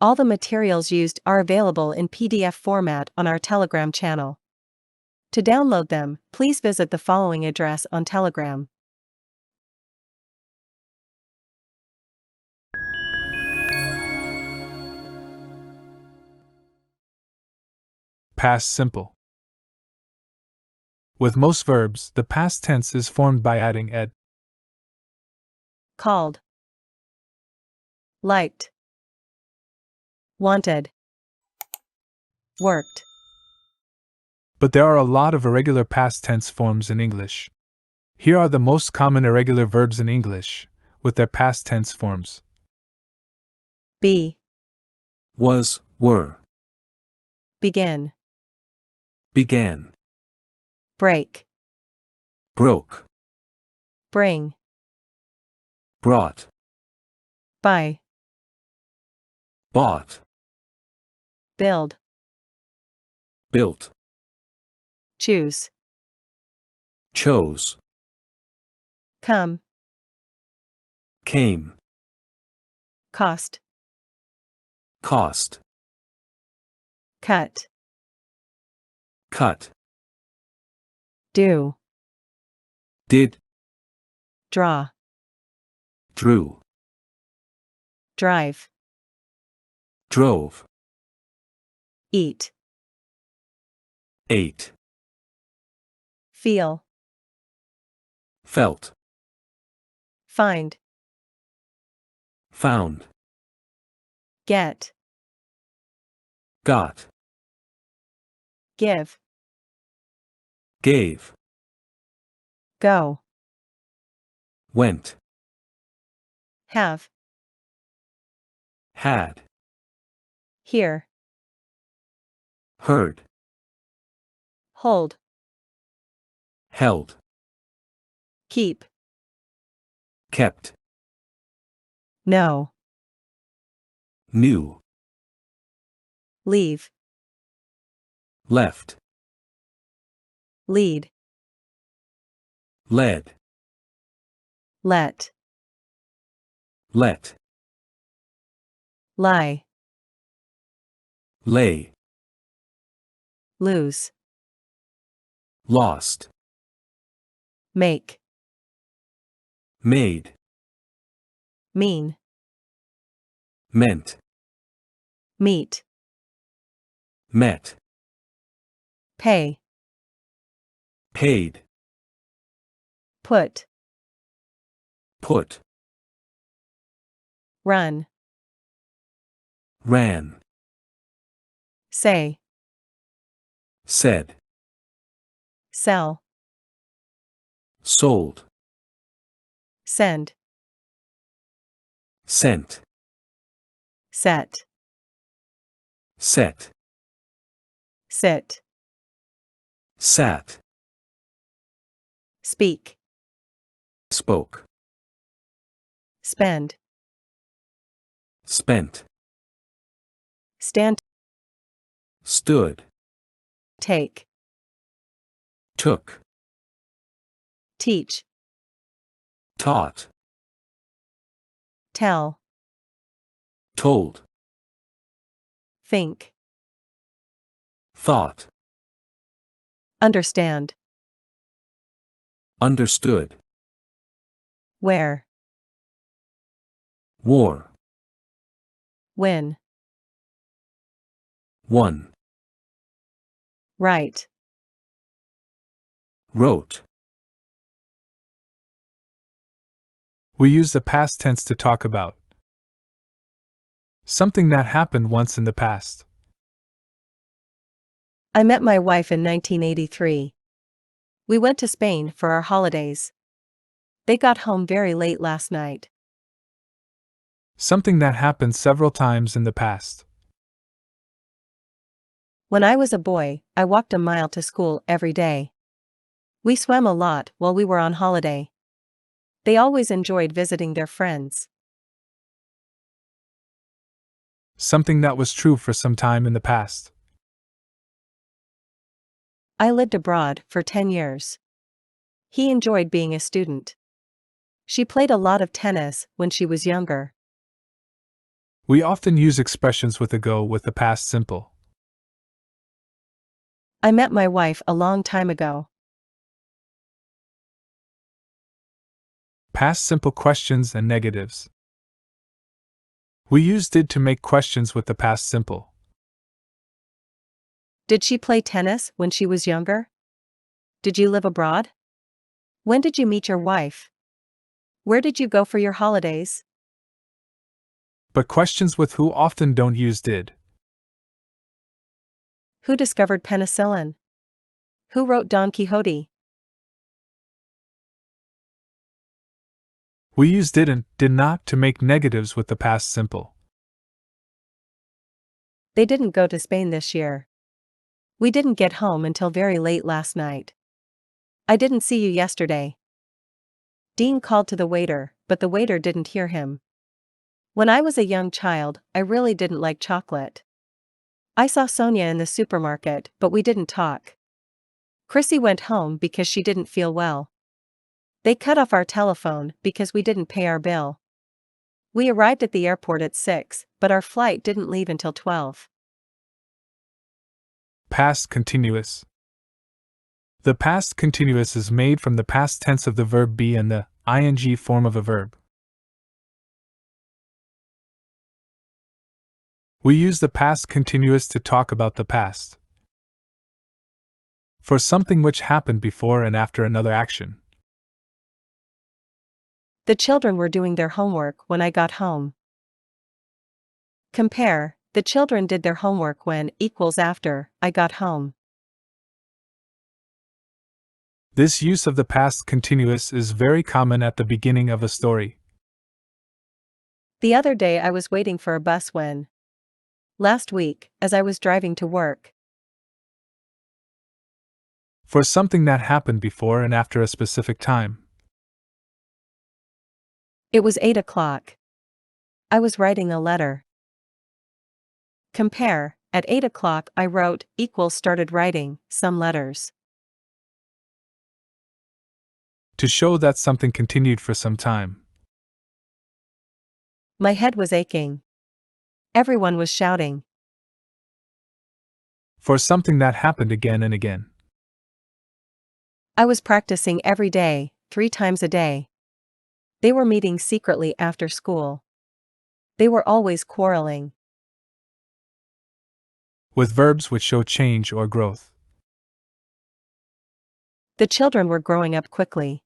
All the materials used are available in PDF format on our Telegram channel. To download them, please visit the following address on Telegram. Past simple. With most verbs, the past tense is formed by adding ed. Called, liked, wanted, worked. But there are a lot of irregular past tense forms in English. Here are the most common irregular verbs in English, with their past tense forms. Be, Was, were, begin, began, break, broke, bring, brought, buy, bought, build, built, choose, chose, come, came, cost, cost, cut, cut, do, did, draw, drew, drive, drove, eat, ate, feel, felt, find, found, get, got, give, gave, go, went, have, had, hear, heard, hold, held, keep, kept, know, knew, leave, left, lead, led, let, let, lie, lay, lose, lost, make, made, mean, meant, meet, met, pay, paid, put, put, run, ran, say, said, sell, sold, send, sent, set, set, sit, sat, speak, spoke, spend, spent, stand, stood, take, took, teach, taught, tell, told, think, thought, understand, understood, where, wore, when, won, write, wrote. We use the past tense to talk about something that happened once in the past. I met my wife in 1983. We went to Spain for our holidays. They got home very late last night. Something that happened several times in the past. When I was a boy, I walked a mile to school every day. We swam a lot while we were on holiday. They always enjoyed visiting their friends. Something that was true for some time in the past. I lived abroad for 10 years. He enjoyed being a student. She played a lot of tennis when she was younger. We often use expressions with ago with the past simple. I met my wife a long time ago. Past simple questions and negatives. We use did to make questions with the past simple. Did she play tennis when she was younger? Did you live abroad? When did you meet your wife? Where did you go for your holidays? But questions with who often don't use did. Who discovered penicillin? Who wrote Don Quixote? We use did and did not to make negatives with the past simple. They didn't go to Spain this year. We didn't get home until very late last night. I didn't see you yesterday. Dean called to the waiter, but the waiter didn't hear him. When I was a young child, I really didn't like chocolate. I saw Sonia in the supermarket, but we didn't talk. Chrissy went home because she didn't feel well. They cut off our telephone because we didn't pay our bill. We arrived at the airport at 6, but our flight didn't leave until 12. Past continuous. The past continuous is made from the past tense of the verb be and the ing form of a verb. We use the past continuous to talk about the past. For something which happened before and after another action. The children were doing their homework when I got home. Compare, the children did their homework when equals after I got home. This use of the past continuous is very common at the beginning of a story. The other day I was waiting for a bus when. Last week, as I was driving to work. For something that happened before and after a specific time. It was 8 o'clock. I was writing a letter. Compare, at 8 o'clock I wrote equals started writing some letters. To show that something continued for some time. My head was aching. Everyone was shouting. For something that happened again and again. I was practicing every day, 3 times a day. They were meeting secretly after school. They were always quarreling. With verbs which show change or growth. The children were growing up quickly.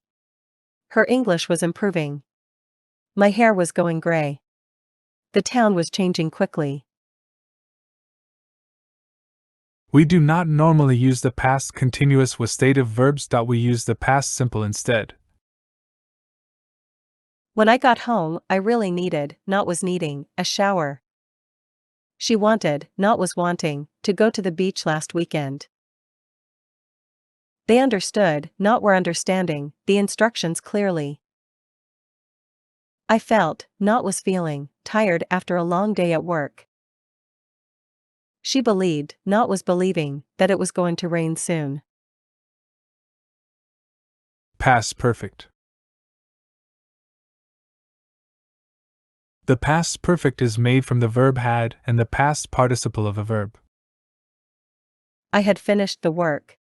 Her English was improving. My hair was going gray. The town was changing quickly. We do not normally use the past continuous with stative verbs. We use the past simple instead. When I got home, I really needed, not was needing, a shower. She wanted, not was wanting, to go to the beach last weekend. They understood, not were understanding, the instructions clearly. I felt, not was feeling, tired after a long day at work. She believed, not was believing, that it was going to rain soon. Past perfect. The past perfect is made from the verb had and the past participle of a verb. I had finished the work.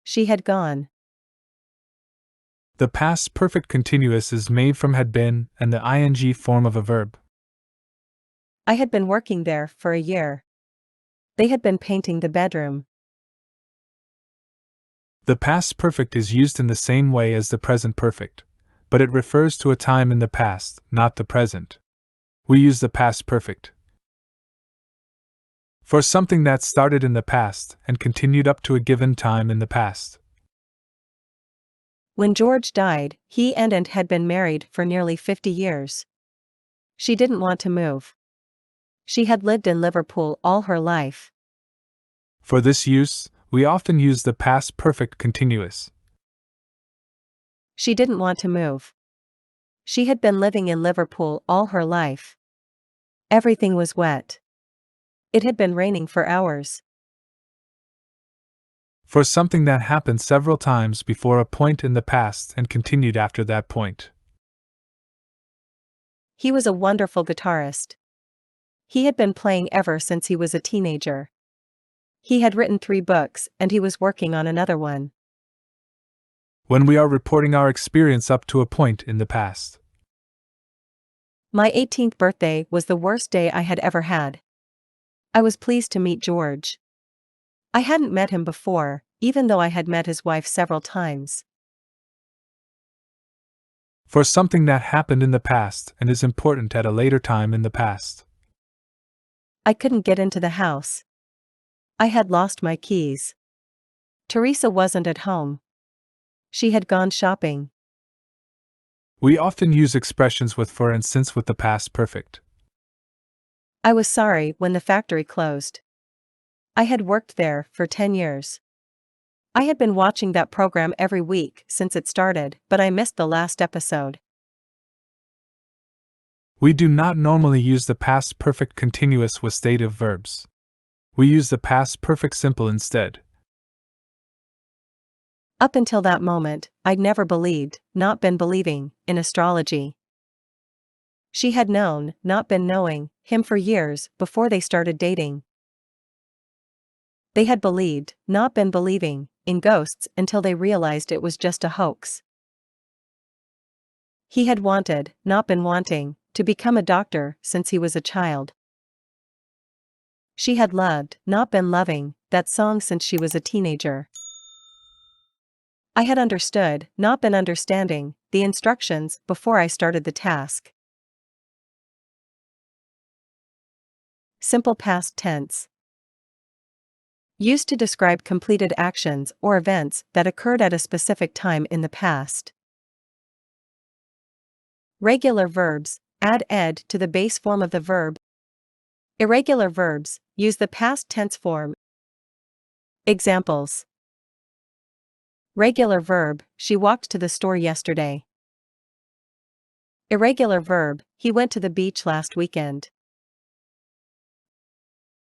She had gone. The past perfect continuous is made from had been and the ing form of a verb. I had been working there for a year. They had been painting the bedroom. The past perfect is used in the same way as the present perfect, but it refers to a time in the past, not the present. We use the past perfect for something that started in the past and continued up to a given time in the past. When George died, he and Aunt had been married for nearly 50 years. She didn't want to move. She had lived in Liverpool all her life. For this use, we often use the past perfect continuous. She didn't want to move. She had been living in Liverpool all her life. Everything was wet. It had been raining for hours. For something that happened several times before a point in the past and continued after that point. He was a wonderful guitarist. He had been playing ever since he was a teenager. He had written 3 books and he was working on another one. When we are reporting our experience up to a point in the past. My 18th birthday was the worst day I had ever had. I was pleased to meet George. I hadn't met him before, even though I had met his wife several times. For something that happened in the past and is important at a later time in the past. I couldn't get into the house. I had lost my keys. Teresa wasn't at home. She had gone shopping. We often use expressions with for instance with the past perfect. I was sorry when the factory closed. I had worked there for 10 years. I had been watching that program every week since it started, but I missed the last episode. We do not normally use the past perfect continuous with dative verbs. We use the past perfect simple instead. Up until that moment, I'd never believed, not been believing, in astrology. She had known, not been knowing, him for years before they started dating. They had believed, not been believing, in ghosts until they realized it was just a hoax. He had wanted, not been wanting, to become a doctor since he was a child. She had loved, not been loving, that song since she was a teenager. I had understood, not been understanding, the instructions before I started the task. Simple past tense. Used to describe completed actions or events that occurred at a specific time in the past. Regular verbs, add ed to the base form of the verb. Irregular verbs, use the past tense form. Examples. Regular verb, she walked to the store yesterday. Irregular verb, he went to the beach last weekend.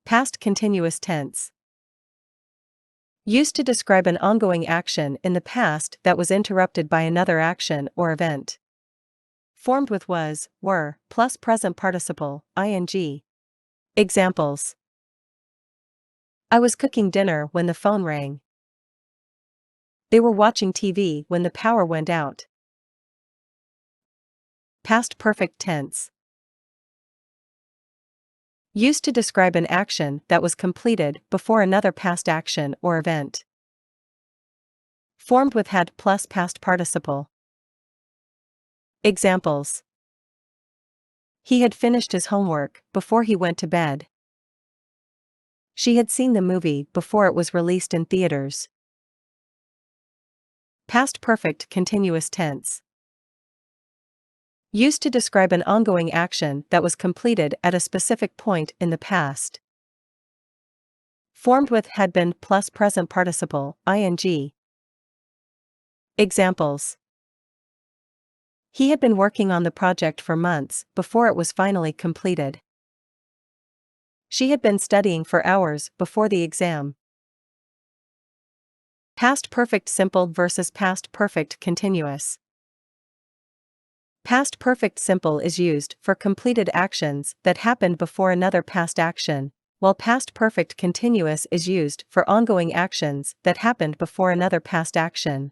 Past continuous tense. Used to describe an ongoing action in the past that was interrupted by another action or event. Formed with was, were, plus present participle, ing. Examples. I was cooking dinner when the phone rang. They were watching TV when the power went out. Past perfect tense. Used to describe an action that was completed before another past action or event. Formed with had plus past participle. Examples. He had finished his homework before he went to bed. She had seen the movie before it was released in theaters. Past perfect continuous tense. Used to describe an ongoing action that was completed at a specific point in the past. Formed with had been plus present participle, ing. Examples. He had been working on the project for months before it was finally completed. She had been studying for hours before the exam. Past perfect simple versus past perfect continuous. Past perfect simple is used for completed actions that happened before another past action, while past perfect continuous is used for ongoing actions that happened before another past action.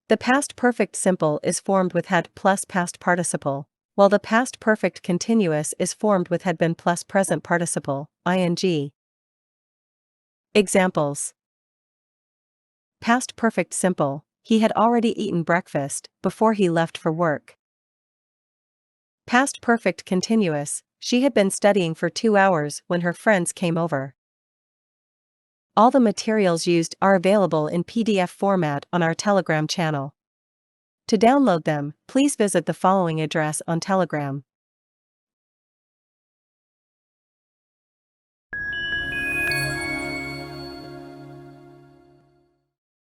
The past perfect simple is formed with had plus past participle, while the past perfect continuous is formed with had been plus present participle, ing. Examples. Past perfect simple, he had already eaten breakfast before he left for work. Past perfect continuous, she had been studying for 2 hours when her friends came over. All the materials used are available in PDF format on our Telegram channel. To download them, please visit the following address on Telegram.